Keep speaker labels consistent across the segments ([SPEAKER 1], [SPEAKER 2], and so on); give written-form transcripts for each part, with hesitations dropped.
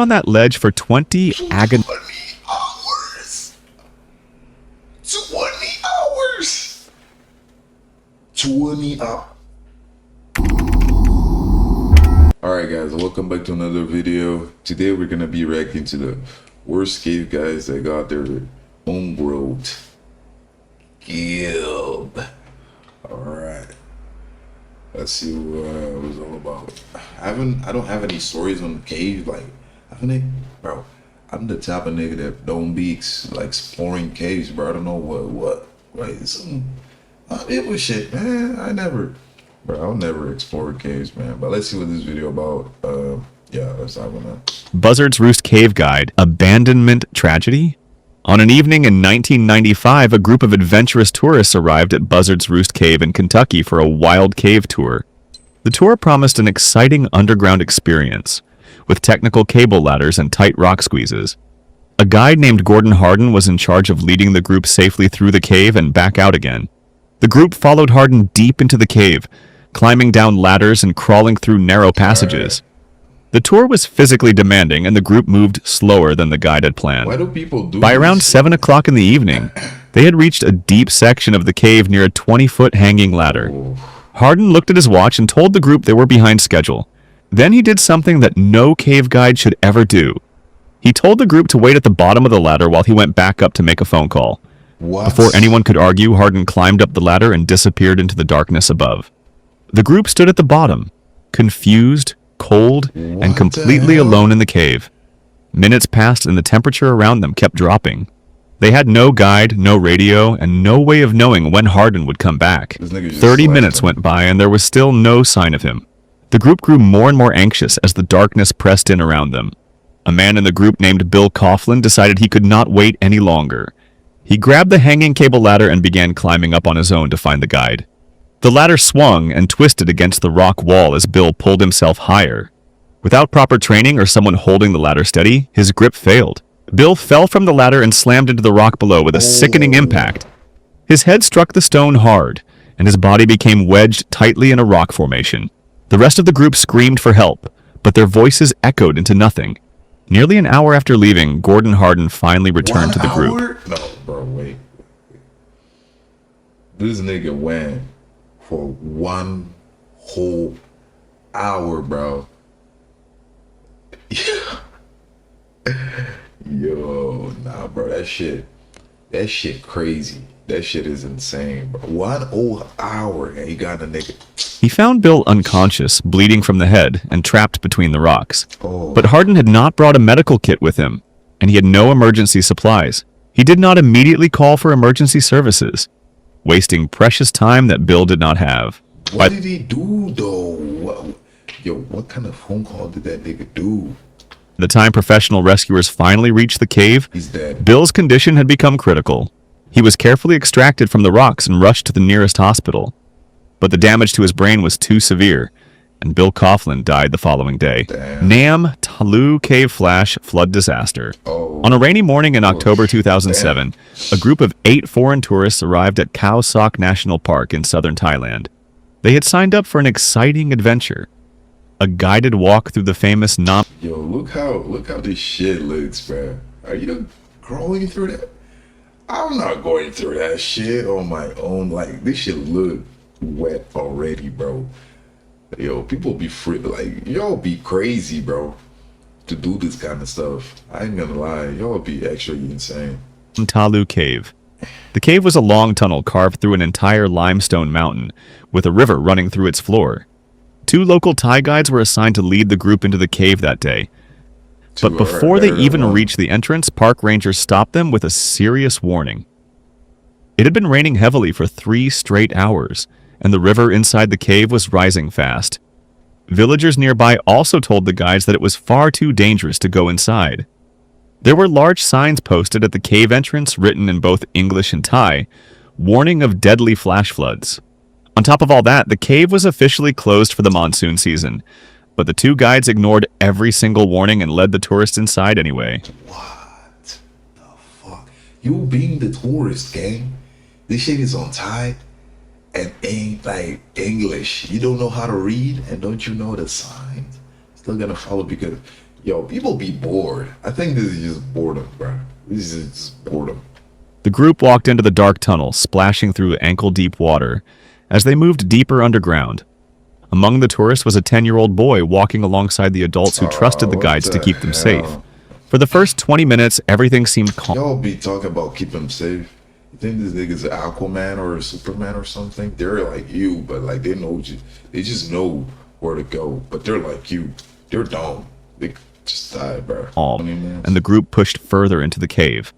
[SPEAKER 1] on that ledge for 20
[SPEAKER 2] 20 hours. 20 hours. 20 hours. Alright guys, welcome back to another video. Today we're gonna be reacting to the worst cave guys that got their own world killed. Alright. Let's see what it was all about. I don't have any stories on cave, like, haven't they? Bro, I'm the type of nigga that don't be like exploring caves, bro. I don't know what it was shit, man. I'll never explore caves, man. But let's see what this video about. Yeah, let's have one.
[SPEAKER 1] Buzzard's Roost Cave Guide, Abandonment Tragedy? On an evening in 1995, a group of adventurous tourists arrived at Buzzard's Roost Cave in Kentucky for a wild cave tour. The tour promised an exciting underground experience, with technical cable ladders and tight rock squeezes. A guide named Gordon Hardin was in charge of leading the group safely through the cave and back out again. The group followed Hardin deep into the cave, climbing down ladders and crawling through narrow passages. The tour was physically demanding, and the group moved slower than the guide had planned.
[SPEAKER 2] Why do people do
[SPEAKER 1] By around 7 o'clock in the evening, they had reached a deep section of the cave near a 20-foot hanging ladder. Hardin looked at his watch and told the group they were behind schedule. Then he did something that no cave guide should ever do. He told the group to wait at the bottom of the ladder while he went back up to make a phone call. Before anyone could argue, Hardin climbed up the ladder and disappeared into the darkness above. The group stood at the bottom, confused, cold, and completely alone in the cave. Minutes passed and the temperature around them kept dropping. They had no guide, no radio, and no way of knowing when Hardin would come back. 30 minutes went by and there was still no sign of him. The group grew more and more anxious as the darkness pressed in around them. A man in the group named Bill Coughlin decided he could not wait any longer. He grabbed the hanging cable ladder and began climbing up on his own to find the guide. The ladder swung and twisted against the rock wall as Bill pulled himself higher. Without proper training or someone holding the ladder steady, his grip failed. Bill fell from the ladder and slammed into the rock below with a sickening impact. His head struck the stone hard, and his body became wedged tightly in a rock formation. The rest of the group screamed for help, but their voices echoed into nothing. Nearly an hour after leaving, Gordon Hardin finally returned to the group.
[SPEAKER 2] No, bro, wait. This nigga went for 1 whole hour, bro. Yeah. Yo, nah, bro, that shit crazy. That shit is insane, bro. 1 whole hour and he got a nigga.
[SPEAKER 1] He found Bill unconscious, bleeding from the head, and trapped between the rocks. But Hardin had not brought a medical kit with him, and he had no emergency supplies. He did not immediately call for emergency services, wasting precious time that Bill did not have.
[SPEAKER 2] What did he do, though? What kind of phone call did that nigga do?
[SPEAKER 1] By the time professional rescuers finally reached the cave,
[SPEAKER 2] He's dead.
[SPEAKER 1] Bill's condition had become critical. He was carefully extracted from the rocks and rushed to the nearest hospital. But the damage to his brain was too severe, and Bill Coughlin died the following day. Nam Talu Cave Flash Flood Disaster. On a rainy morning in October 2007, a group of 8 foreign tourists arrived at Khao Sok National Park in southern Thailand. They had signed up for an exciting adventure, a guided walk through the famous Nam.
[SPEAKER 2] Yo, look how this shit looks, bro. Are you going through that? I'm not going through that shit on my own. Like, this shit look wet already, bro. Yo, people be free, like, y'all be crazy, bro, to do this kind of stuff. I ain't gonna lie, y'all be actually insane.
[SPEAKER 1] Talu Cave. The cave was a long tunnel carved through an entire limestone mountain, with a river running through its floor. 2 local Thai guides were assigned to lead the group into the cave that day. But before they even reached the entrance, park rangers stopped them with a serious warning. It had been raining heavily for 3 straight hours, and the river inside the cave was rising fast. Villagers nearby also told the guides that it was far too dangerous to go inside. There were large signs posted at the cave entrance written in both English and Thai, warning of deadly flash floods. On top of all that, the cave was officially closed for the monsoon season, but the 2 guides ignored every single warning and led the tourists inside anyway.
[SPEAKER 2] What the fuck? You being the tourist, gang? This shit is on Thai and ain't like English. You don't know how to read and don't you know the signs? Still gonna follow because Yo, people be bored. I think this is just boredom, bro. This is just boredom.
[SPEAKER 1] The group walked into the dark tunnel, splashing through ankle-deep water. As they moved deeper underground, among the tourists was a 10-year-old boy walking alongside the adults who trusted the
[SPEAKER 2] What
[SPEAKER 1] guides to
[SPEAKER 2] the
[SPEAKER 1] keep them safe.
[SPEAKER 2] hell?
[SPEAKER 1] For the first 20 minutes, everything seemed calm.
[SPEAKER 2] Y'all be talking about keep them safe. You think this nigga's an Aquaman or a Superman or something? They're like you, but like they know you. They just know where to go. But they're like you. They're dumb. They just die, bro.
[SPEAKER 1] And the group pushed further into the cave.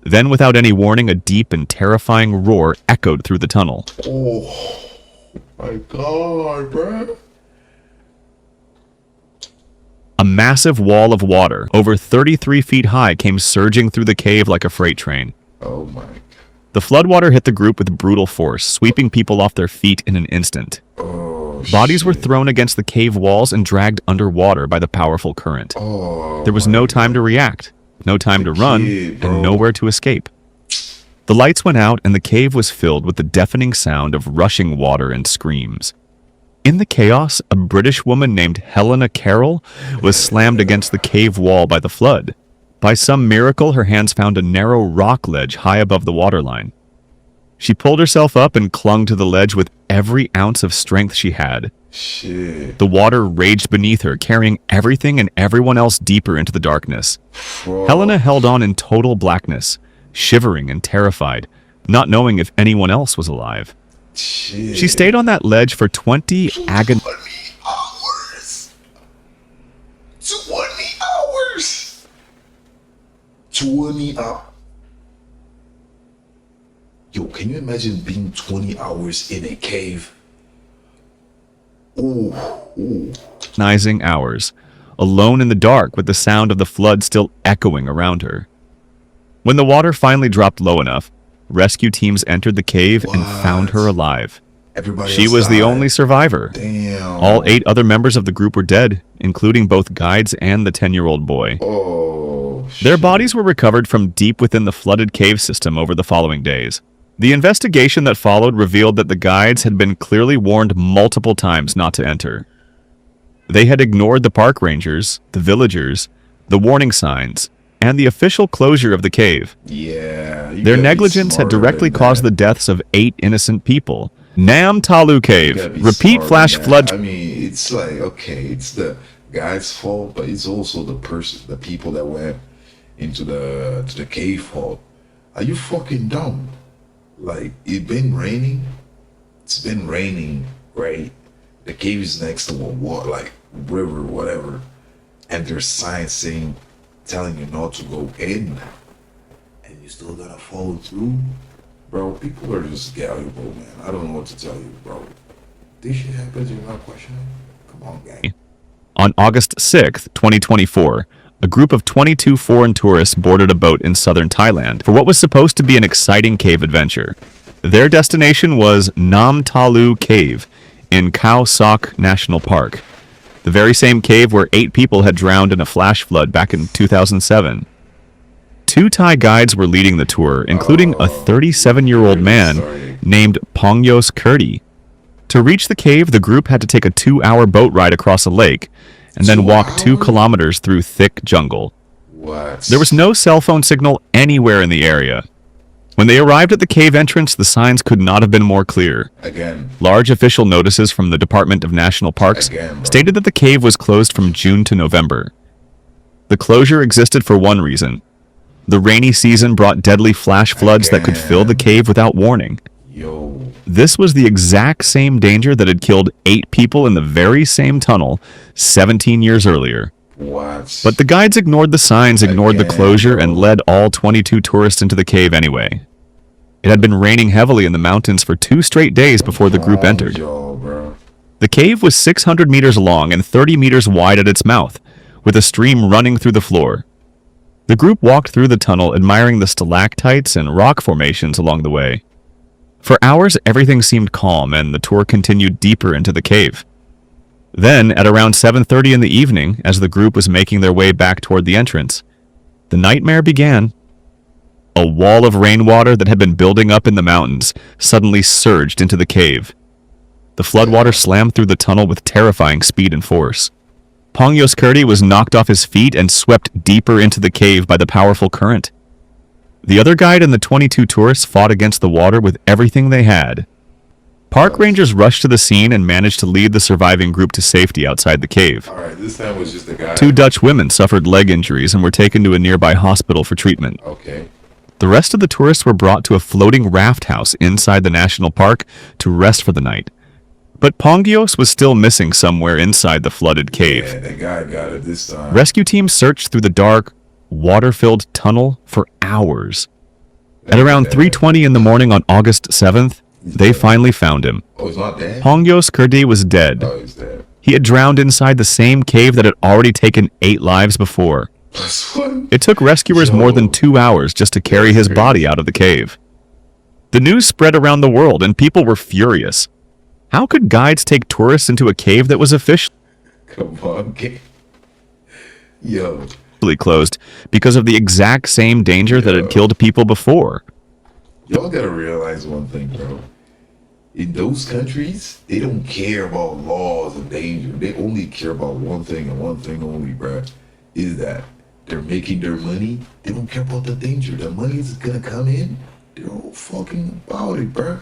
[SPEAKER 1] Then, without any warning, a deep and terrifying roar echoed through the tunnel.
[SPEAKER 2] Oh my god, bro.
[SPEAKER 1] A massive wall of water, over 33 feet high, came surging through the cave like a freight train.
[SPEAKER 2] Oh my.
[SPEAKER 1] The floodwater hit the group with brutal force, sweeping people off their feet in an instant.
[SPEAKER 2] Oh,
[SPEAKER 1] Bodies were
[SPEAKER 2] shit.
[SPEAKER 1] thrown against the cave walls and dragged underwater by the powerful current.
[SPEAKER 2] Oh,
[SPEAKER 1] There was
[SPEAKER 2] my
[SPEAKER 1] no time to react, no time to run,
[SPEAKER 2] kid, bro.
[SPEAKER 1] and nowhere to escape. The lights went out and the cave was filled with the deafening sound of rushing water and screams. In the chaos, a British woman named Helena Carroll was slammed against the cave wall by the flood. By some miracle, her hands found a narrow rock ledge high above the waterline. She pulled herself up and clung to the ledge with every ounce of strength she had.
[SPEAKER 2] Shit.
[SPEAKER 1] The water raged beneath her, carrying everything and everyone else deeper into the darkness.
[SPEAKER 2] Bro.
[SPEAKER 1] Helena held on in total blackness, shivering and terrified, not knowing if anyone else was alive.
[SPEAKER 2] Shit.
[SPEAKER 1] She stayed on that ledge for 20 agonizing
[SPEAKER 2] 20 hours. 20 hours. 20 hours. Yo, can you imagine being 20 hours in a cave? Ooh, ooh.
[SPEAKER 1] hours, alone in the dark with the sound of the flood still echoing around her. When the water finally dropped low enough, rescue teams entered the cave and found her alive.
[SPEAKER 2] Everybody
[SPEAKER 1] She
[SPEAKER 2] else
[SPEAKER 1] was the
[SPEAKER 2] died.
[SPEAKER 1] only survivor.
[SPEAKER 2] Damn.
[SPEAKER 1] All 8 other members of the group were dead, including both guides and the 10-year-old boy.
[SPEAKER 2] Oh,
[SPEAKER 1] Their
[SPEAKER 2] shit.
[SPEAKER 1] bodies were recovered from deep within the flooded cave system over the following days. The investigation that followed revealed that the guides had been clearly warned multiple times not to enter. They had ignored the park rangers, the villagers, the warning signs, and the official closure of the cave.
[SPEAKER 2] Yeah. you
[SPEAKER 1] Their
[SPEAKER 2] gotta be
[SPEAKER 1] negligence had
[SPEAKER 2] smarter
[SPEAKER 1] directly
[SPEAKER 2] than
[SPEAKER 1] caused the
[SPEAKER 2] that.
[SPEAKER 1] deaths of 8 innocent people. Nam Talu
[SPEAKER 2] You
[SPEAKER 1] Cave.
[SPEAKER 2] gotta be
[SPEAKER 1] Repeat
[SPEAKER 2] smarter
[SPEAKER 1] flash
[SPEAKER 2] than
[SPEAKER 1] flood.
[SPEAKER 2] that. I mean, it's like, okay, it's the guy's fault, but it's also the people that went into the cave fault. Are you fucking dumb? Like, it's been raining. It's been raining, right? The cave is next to a water, like river, whatever, and there's signs saying, telling you not to go in, and you still gotta follow through, bro. People are just valuable, man. I don't know what to tell you, bro. This shit happens, you're not questioning. Come on, gang.
[SPEAKER 1] On August 6th, 2024, a group of 22 foreign tourists boarded a boat in southern Thailand for what was supposed to be an exciting cave adventure. Their destination was Nam Talu Cave in Khao Sok National Park, the very same cave where 8 people had drowned in a flash flood back in 2007. 2 Thai guides were leading the tour, including a 37-year-old man named Pongyos Kurti. To reach the cave, the group had to take a 2-hour boat ride across a lake and then
[SPEAKER 2] 2
[SPEAKER 1] walk 2
[SPEAKER 2] hours?
[SPEAKER 1] kilometers through thick jungle.
[SPEAKER 2] What?
[SPEAKER 1] There was no cell phone signal anywhere in the area. When they arrived at the cave entrance, the signs could not have been more clear.
[SPEAKER 2] Again.
[SPEAKER 1] Large official notices from the Department of National Parks
[SPEAKER 2] Again, bro.
[SPEAKER 1] stated that the cave was closed from June to November. The closure existed for one reason. The rainy season brought deadly flash floods that could fill the cave without warning.
[SPEAKER 2] Yo.
[SPEAKER 1] This was the exact same danger that had killed 8 people in the very same tunnel 17 years earlier.
[SPEAKER 2] What?
[SPEAKER 1] But the guides ignored the signs, ignored the
[SPEAKER 2] Again,
[SPEAKER 1] closure,
[SPEAKER 2] bro.
[SPEAKER 1] and led all 22 tourists into the cave anyway. It had been raining heavily in the mountains for 2 straight days before the group entered.
[SPEAKER 2] Yo, bro.
[SPEAKER 1] The cave was 600 meters long and 30 meters wide at its mouth, with a stream running through the floor. The group walked through the tunnel, admiring the stalactites and rock formations along the way. For hours, everything seemed calm, and the tour continued deeper into the cave. Then, at around 7:30 in the evening, as the group was making their way back toward the entrance, the nightmare began. A wall of rainwater that had been building up in the mountains suddenly surged into the cave. The floodwater slammed through the tunnel with terrifying speed and force. Pongyos Kurdi was knocked off his feet and swept deeper into the cave by the powerful current. The other guide and the 22 tourists fought against the water with everything they had. Park rangers rushed to the scene and managed to lead the surviving group to safety outside the cave.
[SPEAKER 2] Alright, this time was just a guy.
[SPEAKER 1] 2 Dutch women suffered leg injuries and were taken to a nearby hospital for treatment.
[SPEAKER 2] Okay.
[SPEAKER 1] The rest of the tourists were brought to a floating raft house inside the national park to rest for the night. But Pongyos was still missing somewhere inside the flooded cave.
[SPEAKER 2] Yeah, that guy got it this time.
[SPEAKER 1] Rescue teams searched through the dark, water-filled tunnel for hours. At around 3:20 in the morning on August 7th, they finally found him.
[SPEAKER 2] Oh, he's not dead?
[SPEAKER 1] Pongyos Kurdi was dead.
[SPEAKER 2] Oh, he's dead.
[SPEAKER 1] He had drowned inside the same cave that had already taken 8 lives before. It took rescuers more than 2 hours just to carry his body out of the cave. The news spread around the world and people were furious. How could guides take tourists into a cave that was officially
[SPEAKER 2] Come on, kid. Yo.
[SPEAKER 1] closed because of the exact same danger that had killed people before?
[SPEAKER 2] Y'all gotta realize one thing, bro. In those countries, they don't care about laws and danger. They only care about one thing and one thing only, bro. Is that they're making their money. They don't care about the danger. The money is gonna come in. They're all fucking about it, bro.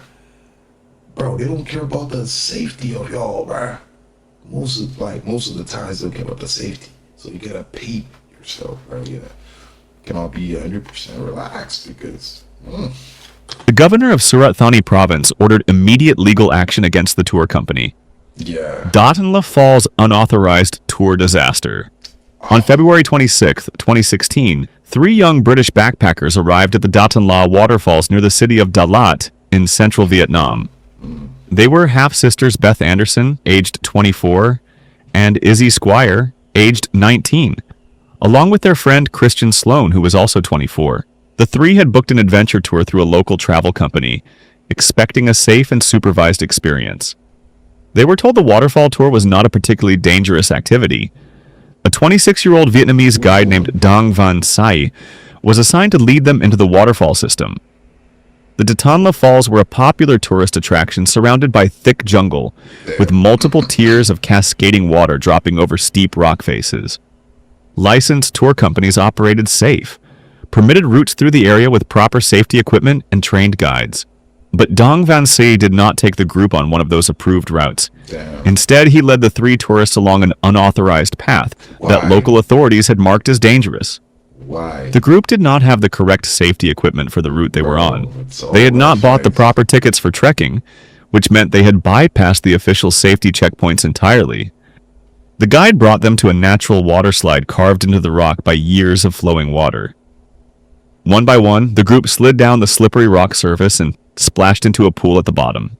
[SPEAKER 2] Bro, they don't care about the safety of y'all, bro. Most of the times they don't care about the safety. So you gotta pay yourself, bro. You cannot be 100% relaxed because.
[SPEAKER 1] The governor of Surat Thani province ordered immediate legal action against the tour company.
[SPEAKER 2] Yeah.
[SPEAKER 1] Datanla Falls unauthorized tour disaster. On February 26, 2016, 3 young British backpackers arrived at the Datanla waterfalls near the city of Dalat in central Vietnam. They were half-sisters Beth Anderson, aged 24, and Izzy Squire, aged 19, along with their friend Christian Sloan, who was also 24. The 3 had booked an adventure tour through a local travel company, expecting a safe and supervised experience. They were told the waterfall tour was not a particularly dangerous activity. A 26-year-old Vietnamese guide named Dong Van Sai was assigned to lead them into the waterfall system. The Datanla Falls were a popular tourist attraction surrounded by thick jungle, with multiple tiers of cascading water dropping over steep rock faces. Licensed tour companies operated safe, permitted routes through the area with proper safety equipment and trained guides. But Dong Van Si did not take the group on one of those approved routes.
[SPEAKER 2] Damn.
[SPEAKER 1] Instead, he led the 3 tourists along an unauthorized path that local authorities had marked as dangerous.
[SPEAKER 2] Why?
[SPEAKER 1] The group did not have the correct safety equipment for the route they were on.
[SPEAKER 2] It's all
[SPEAKER 1] They had not bought the
[SPEAKER 2] nice.
[SPEAKER 1] proper tickets for trekking, which meant they had bypassed the official safety checkpoints entirely. The guide brought them to a natural water slide carved into the rock by years of flowing water. One by one, the group slid down the slippery rock surface and splashed into a pool at the bottom.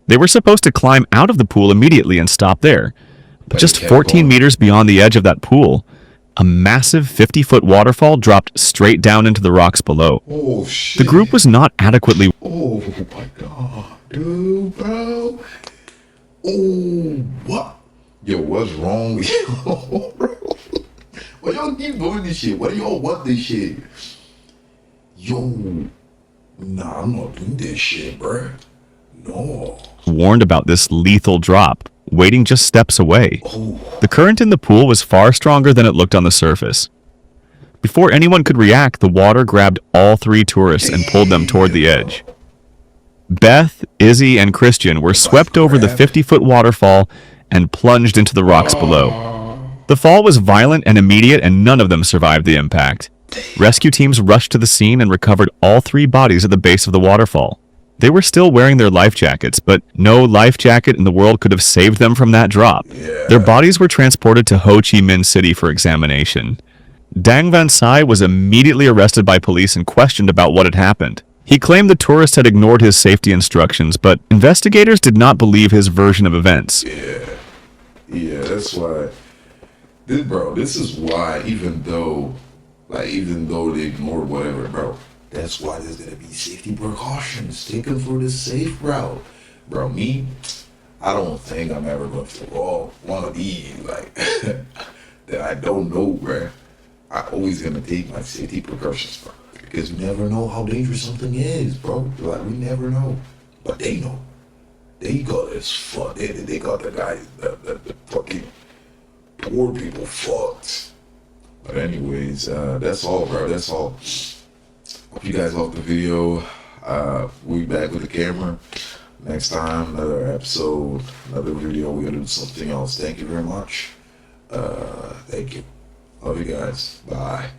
[SPEAKER 1] They were supposed to climb out of the pool immediately and stop there. But just 14 meters beyond the edge of that pool, a massive 50-foot waterfall dropped straight down into the rocks below.
[SPEAKER 2] Oh shit.
[SPEAKER 1] The group was not adequately
[SPEAKER 2] Oh my god, dude, bro. Oh, what? Yo, what's wrong with y'all, bro? Why y'all keep doing this shit? Why do y'all want this shit? Yo, nah, I'm not doing this shit, bro. No.
[SPEAKER 1] warned about this lethal drop, waiting just steps away.
[SPEAKER 2] Oh,
[SPEAKER 1] The current in the pool was far stronger than it looked on the surface. Before anyone could react, the water grabbed all 3 tourists and pulled them toward the edge. Beth, Izzy, and Christian were swept over the 50-foot waterfall and plunged into the rocks below. The fall was violent and immediate, and none of them survived the impact. Rescue teams rushed to the scene and recovered all 3 bodies at the base of the waterfall. They were still wearing their life jackets, but no life jacket in the world could have saved them from that drop. Their bodies were transported to Ho Chi Minh City for examination. Dang Van Sai was immediately arrested by police and questioned about what had happened. He claimed the tourist had ignored his safety instructions, but investigators did not believe his version of events.
[SPEAKER 2] yeah, that's why. This is why, even though they ignored whatever, bro, that's why there's gonna be safety precautions taken for the safe route. Bro, me, I don't think I'm ever gonna fall one of these, like, that I don't know, bro. I always gonna take my safety precautions, bro. Because you never know how dangerous something is, bro. Like, we never know. But they know. They got this fuck. They got the guys, the fucking poor people fucked. But anyways, that's all, bro. That's all. Hope you guys loved the video. We'll be back with the camera next time. Another episode, another video. We're gonna do something else. Thank you very much. Thank you. Love you guys. Bye.